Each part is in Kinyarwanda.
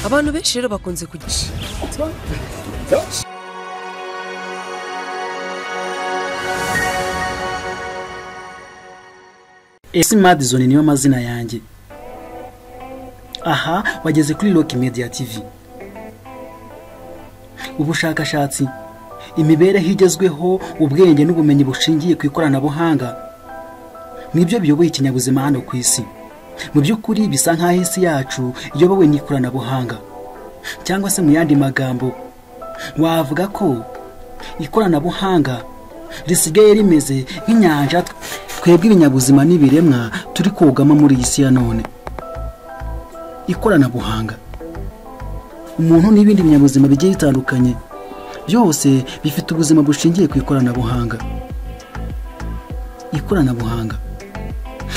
abantu benshi rero bakunze kugisha ese Madison niyo mazina yanjye. Aha wageze kuri Rock Media TV. Ubushakashatsi, imibereho igezweho, ubwenge n'ubumenyi bushingiye ku ikoranabuhanga nibyo biyoboye ikinyabuzima hano ku isi. Mu by'ukuri bisa nk'aho isi yacu iyobowe n'ikoranabuhanga, cyangwa se mu yandi magambo wavuga ko ikoranabuhanga risigaye rimeze nk'inyanja twebwe ibinyabuzima n'ibiremwa turi kogama muri iyi si ya none. Ikoranabuhanga, umuntu n'ibindi binyabuzima bigiye bitandukanye byose bifite ubuzima bushingiye ku ikoranabuhanga. Ikoranabuhanga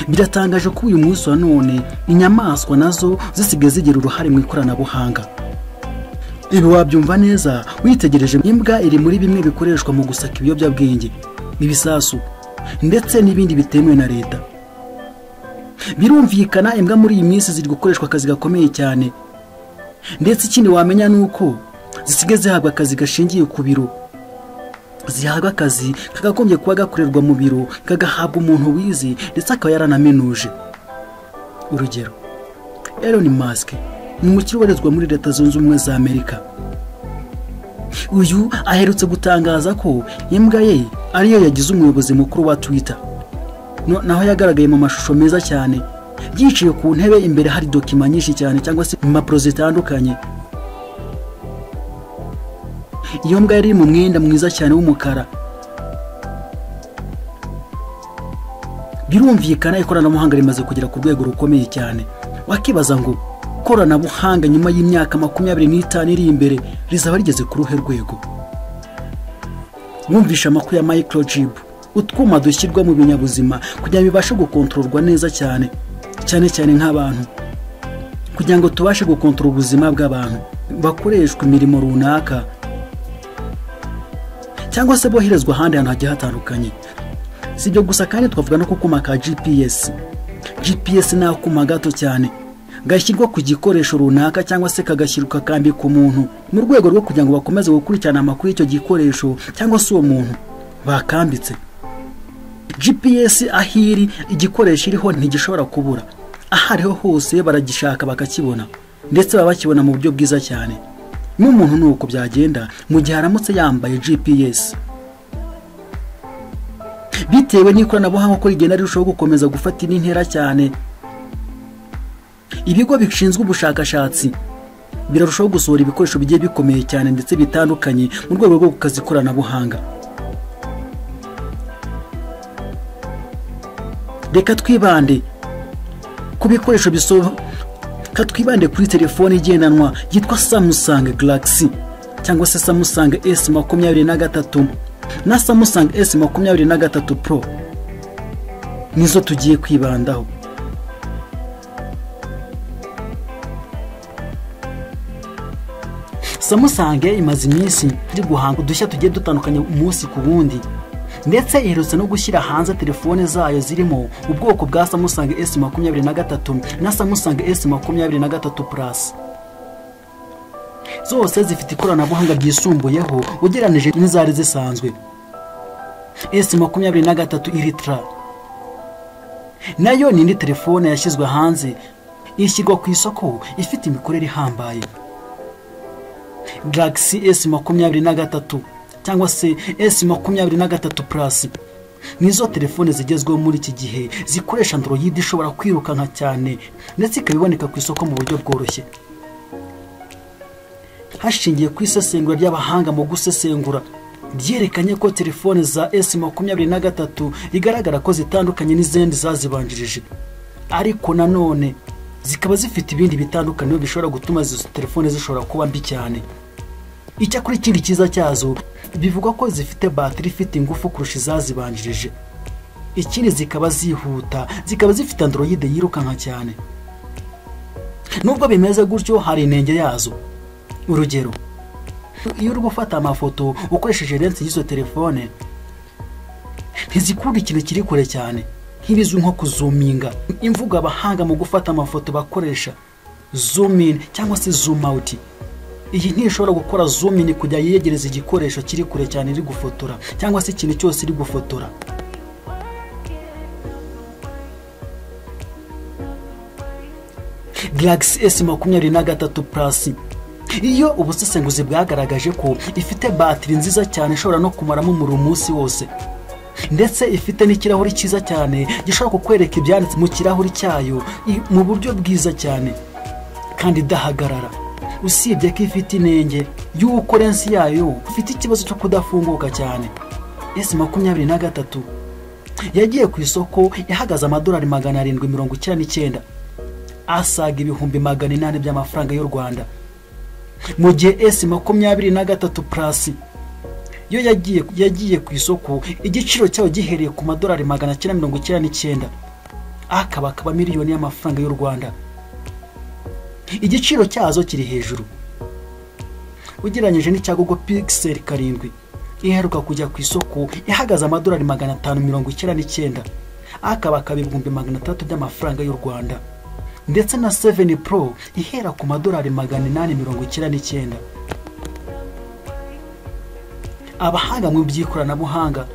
biratangaje ko uyu munsi wa none inyamaswa nazo zisigaye zigira uruhare mu ikoranabuhanga. Ibi wabyumva neza witegereje. Imbwa iri muri bimwe bikoreshwa mu gusaka ibiyobyabwenge, ibisasu ndetse n'ibindi bitemewe na leta. Birumvikana imbwa muri iyi minsi ziri gukoreshwa akazi gakomeye cyane, ndetse ikindi wamenya nuko zisigaye zihabwa akazi gashingiye ku biro. Zihabwa akazi kagakombye kuba gakorerwa mu biro, kagahabwa umuntu wizi ndetse akaba yaranamenuje. Urugero, Elon Musk ni umukire ubarizwa muri Leta Zunze Ubumwe za Amerika. Uyu aherutse gutangaza ko imbwa ye ariyo yagize umuyobozi mukuru wa Twitter. Naho yagaragaye mu mashusho meza cyane, yicaye ku ntebe, imbere hari dokima nyinshi cyane cyangwa se impapuro zitandukanye. Iyo mbwa yari mu mwenda mwiza cyane w'umukara. Birumvikana ikoranabuhanga rimaze kugera ku rwego rukomeye cyane. Wakibaza ngo ikoranabuhanga nyuma y'imyaka 25 iri imbere rizaba rigeze ku ruhe rwego? Mwumvisha amakuru ya microchip, utwuma dushyirwa mu binyabuzima kugira ngo bibashe gukontororwa neza cyane nk'abantu, kugira ngo tubashe gukontorora ubuzima bw'abantu bakoreshwa imirimo runaka cyangwa se boherezwa ahandi hantu hagiye hatandukanye. Si ibyo gusa kandi twavuga no kukuma ka GPS. GPS ni akuma gato cyane gashyirwa ku gikoresho runaka cyangwa se kagashyirwa kambi ku muntu mu rwego rwo kugira ngo bakomeze gukurikirana amakuru y'icyo gikoresho cyangwa se uwo muntu bakambitse. GPS ahiri igikoresho iriho ntigishobora kubura, ahariho hose baragishaka bakakibona, ndetse baba bakibona mu buryo bwiza cyane. N'umuntu nuko byagenda mu gihe aramutse yambaye GPS. Bitewe n'ikoranabuhanga ko rigenda rirushaho gukomeza gufata intera cyane, ibigo bishinzwe ubushakashatsi birarushaho gusohora ibikoresho bigiye bikomeye cyane ndetse bitandukanye mu rwego rwo gukaza ikoranabuhanga. Reka twibande ku bikoresho twibande kuri telefone igendanwa yitwa Samsung Galaxy cyangwa se Samsung S23 na Samsung S23 Pro. Nizo tugiye kwibandaho. Samsung imaze iminsi iri guhanga udushya tugiye dutandukanye umunsi ku wundi, ndetse iherutse no gushyira hanze telefone zayo zirimo ubwoko bwa Samsung S23 na Samsung S23 Plus. Zose zifite ikoranabuhanga ryisumbuyeho ugereranije n'izari zisanzwe. S23 Ultra nayo ni indi telefone yashyizwe hanze, ishyirwa ku isoko ifite imikorere ihambaye. Galaxy S23 cyangwa se S23 Plus nizo telefone zigezweho muri iki gihe, zikoresha Android ishobora kwirukanka cyane ndetse ikabiboneka ku isoko mu buryo bworoshye. Hashingiye ku isesengura ry'abahanga mu gusesengura, ryerekanye ko telefone za S23 igaragara ko zitandukanye n'izindi zazibanjirije, ariko nanone zikaba zifite ibindi bitandukanye bishobora gutuma izo telefone zishobora kuba mbi cyane. Icyakora ikindi cyiza cyazo bivuga ko zifite batiri ifite ingufu kurusha izazibanjirije. Ikindi zikaba zihuta, zikaba zifite Android yirukanka cyane. Nubwo bimeze gutyo hari intenge yazo. Urugero, iyo uri gufata amafoto ukoresheje lens y'izo telefone, ntizikunda ikintu kiri kure cyane, nk'ibizwi nko kuzuminga. Imvugo abahanga mu gufata amafoto bakoresha zoom in cyangwa se zoom out. Iyi ntishobora gukora zoom in kujya yegereza igikoresho kiri kure cyane iri gufotora cyangwa se ikintu cyose iri gufotora. Galaxy S23 Plus iyo ubusesenguzi bwagaragaje ko ifite batiri nziza cyane ishobora no kumaramo umuriro umunsi wose, ndetse ifite n'ikirahuri cyiza cyane gishobora kukwereka ibyanditse mu kirahuri cyayo mu buryo bwiza cyane kandi idahagarara. Usibye ko ifite inenge y'uko lensi yayo ifite ikibazo cyo kudafunguka cyane. S23 yagiye ku isoko ihagaze amadolari 799, asaga ibihumbi 800 by'amafaranga y'u Rwanda, mu gihe S23 Plus yo yagiye ku isoko igiciro cyayo gihereye ku madolari 999, akaba miliyoni y'amafaranga y'u Rwanda. Igiciro cyazo kiri hejuru ugereranyije n'icya Google Pixel 7 iheruka kujya ku isoko ihagaze amadolari 599, akaba ibihumbi 300 by'amafaranga y'u Rwanda, ndetse na 7 Pro ihera ku madolari 899. Abahanga mu by'ikoranabuhanga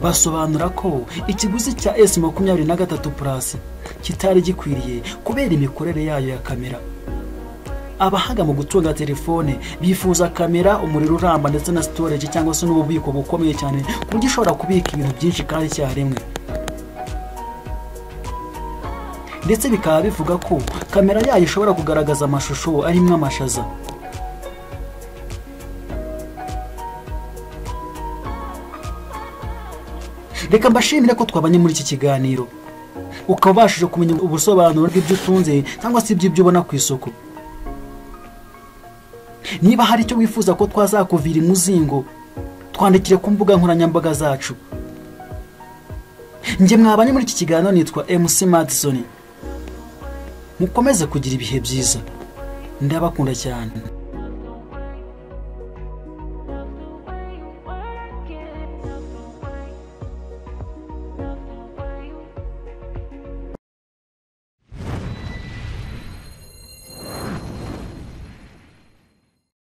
basobanura ko ikiguzi cya S23 Plus kitari gikwiriye kubera imikorere yayo ya kamera. Abahanga mu gutunga telefone bifuza kamera, umuriro uramba, ndetse na storage cyangwa se n'ububiko bukomeye cyane ku buryo ishobora kubika ibintu byinshi kandi icyarimwe. Ndetse bikaba bivuga ko kamera yayo ishobora kugaragaza amashusho arimo amashaza. Reka mbashimire ko twabanye muri iki kiganiro, ukabashije kumenya ubusobanuro bw'ibyo utunze cyangwa se ibyo ubona ku isoko. Niba hari icyo wifuza ko twazakuvira imuzingo, twandikire ku mbuga nkoranyambaga zacu. Njye mwabanye muri iki kiganiro nitwa MC Madison. Mukomeze kugira ibihe byiza, ndabakunda cyane.